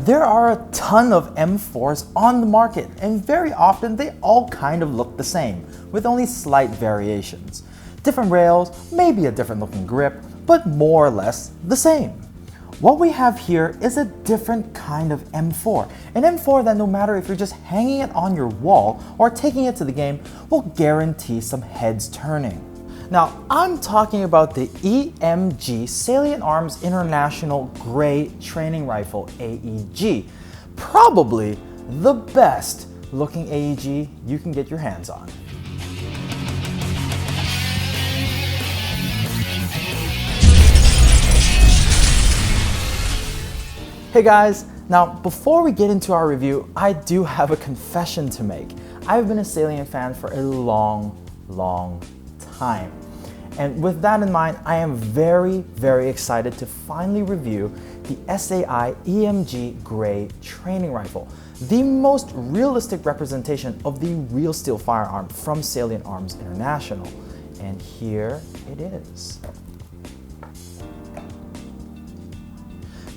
There are a ton of M4s on the market, and very often they all kind of look the same, with only slight variations. Different rails, maybe a different looking grip, but more or less the same. What we have here is a different kind of M4, an M4 that no matter if you're just hanging it on your wall or taking it to the game, will guarantee some heads turning. Now, I'm talking about the EMG Salient Arms International Gray Training Rifle AEG. Probably the best looking AEG you can get your hands on. Hey guys, now before we get into our review, I do have a confession to make. I've been a Salient fan for a long time. And with that in mind, I am very excited to finally review the SAI EMG Gray Training Rifle, the most realistic representation of the real steel firearm from Salient Arms International. And here it is.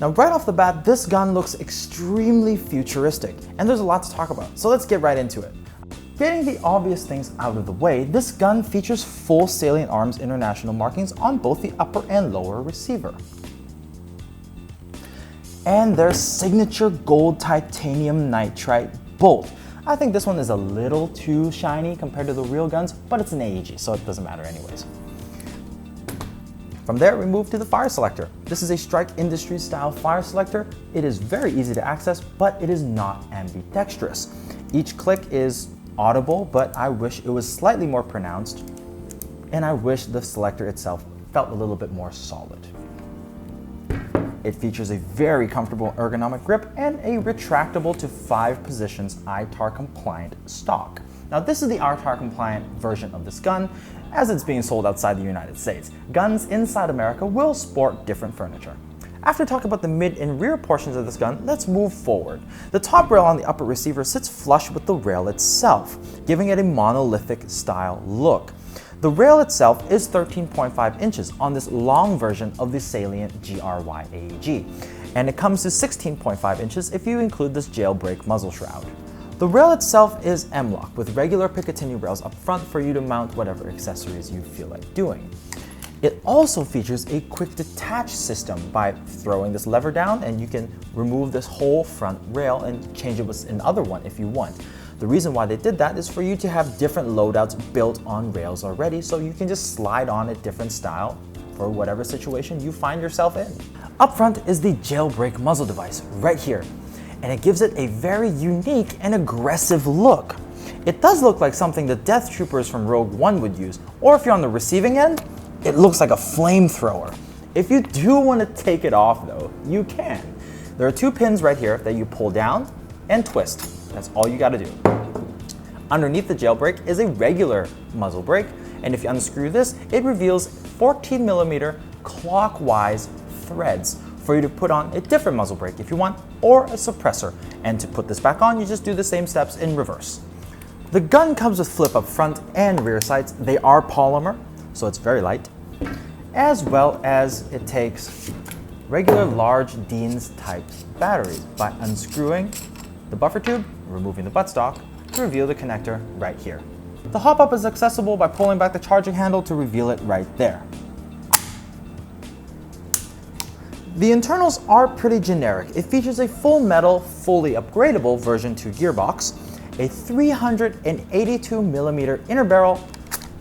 Now right off the bat, this gun looks extremely futuristic, and there's a lot to talk about, so let's get right into it. Getting the obvious things out of the way, this gun features full Salient Arms International markings on both the upper and lower receiver. And their signature gold titanium nitride bolt. I think this one is a little too shiny compared to the real guns, but it's an AEG, so it doesn't matter anyways. From there, we move to the fire selector. This is a Strike Industries style fire selector. It is very easy to access, but it is not ambidextrous. Each click is audible, but I wish it was slightly more pronounced, and I wish the selector itself felt a little bit more solid. It features a very comfortable ergonomic grip and a retractable to 5 positions ITAR compliant stock. Now this is the ITAR compliant version of this gun, as it's being sold outside the United States. Guns inside America will sport different furniture. After talking about the mid and rear portions of this gun, let's move forward. The top rail on the upper receiver sits flush with the rail itself, giving it a monolithic style look. The rail itself is 13.5 inches on this long version of the Salient GRY AEG, and it comes to 16.5 inches if you include this Jailbreak muzzle shroud. The rail itself is M-LOK with regular Picatinny rails up front for you to mount whatever accessories you feel like doing. It also features a quick detach system. By throwing this lever down, and you can remove this whole front rail and change it with another one if you want. The reason why they did that is for you to have different loadouts built on rails already, so you can just slide on a different style for whatever situation you find yourself in. Up front is the Jailbreak muzzle device right here, and it gives it a very unique and aggressive look. It does look like something the Death Troopers from Rogue One would use, or if you're on the receiving end, it looks like a flamethrower. If you do want to take it off though, you can. There are 2 pins right here that you pull down and twist. That's all you got to do. Underneath the Jailbreak is a regular muzzle brake, and if you unscrew this, it reveals 14mm clockwise threads for you to put on a different muzzle brake if you want, or a suppressor. And to put this back on, you just do the same steps in reverse. The gun comes with flip up front and rear sights. They are polymer, so it's very light, as well as it takes regular large Dean's type batteries by unscrewing the buffer tube, removing the buttstock to reveal the connector right here. The hop up is accessible by pulling back the charging handle to reveal it right there. The internals are pretty generic. It features a full metal, fully upgradable version 2 gearbox, a 382mm inner barrel,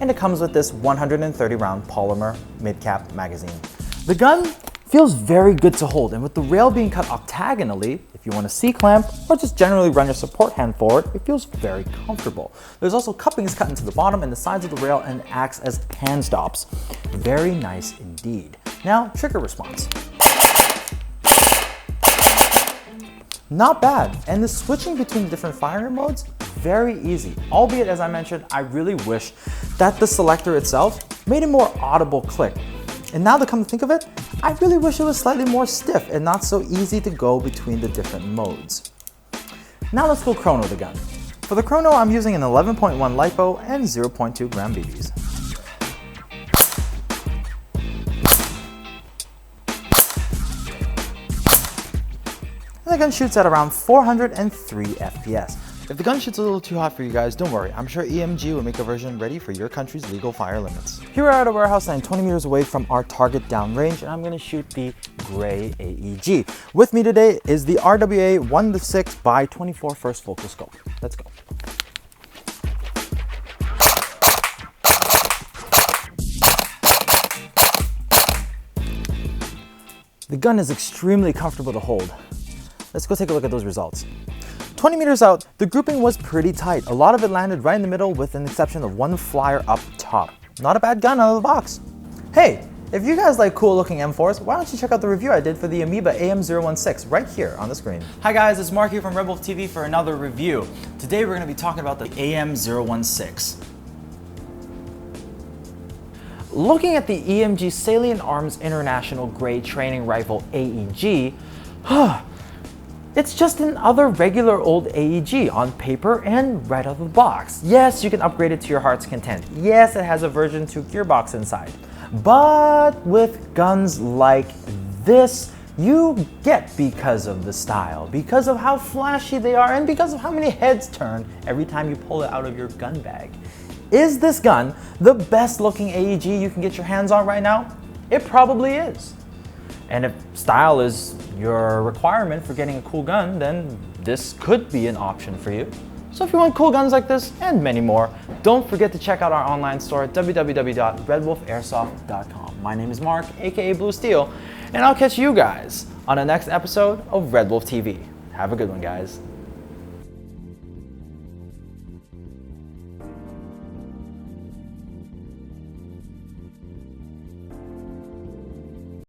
and it comes with this 130 round polymer mid-cap magazine. The gun feels very good to hold, and with the rail being cut octagonally, if you want to C-clamp or just generally run your support hand forward, it feels very comfortable. There's also cuppings cut into the bottom and the sides of the rail and acts as hand stops. Very nice indeed. Now, trigger response. Not bad, and the switching between the different firing modes, very easy. Albeit, as I mentioned, I really wish that the selector itself made a more audible click. And now to come to think of it, I really wish it was slightly more stiff and not so easy to go between the different modes. Now let's go Chrono the Gun. For the Chrono, I'm using an 11.1 LiPo and 0.2 gram BBs. the gun shoots at around 403 FPS. If the gun shoots a little too hot for you guys, don't worry. I'm sure EMG will make a version ready for your country's legal fire limits. Here we are at a warehouse and 20 meters away from our target downrange, and I'm going to shoot the GRY AEG. With me today is the RWA 1:6x24 first focal scope. Let's go. The gun is extremely comfortable to hold. Let's go take a look at those results. 20 meters out, the grouping was pretty tight. A lot of it landed right in the middle with an exception of one flyer up top. Not a bad gun out of the box. Hey, if you guys like cool looking M4s, why don't you check out the review I did for the Amoeba AM016 right here on the screen. Hi guys, it's Mark here from RedWolf TV for another review. Today we're going to be talking about the AM016. Looking at the EMG Salient Arms International Grade Training Rifle AEG, it's just another regular old AEG on paper and right out of the box. Yes, you can upgrade it to your heart's content. Yes, it has a version 2 gearbox inside. But with guns like this, you get because of the style, because of how flashy they are, and because of how many heads turn every time you pull it out of your gun bag. Is this gun the best looking AEG you can get your hands on right now? It probably is. And if style is your requirement for getting a cool gun, then this could be an option for you. So if you want cool guns like this and many more, don't forget to check out our online store at www.redwolfairsoft.com. My name is Mark, aka Blue Steel, and I'll catch you guys on the next episode of RedWolf TV. Have a good one, guys.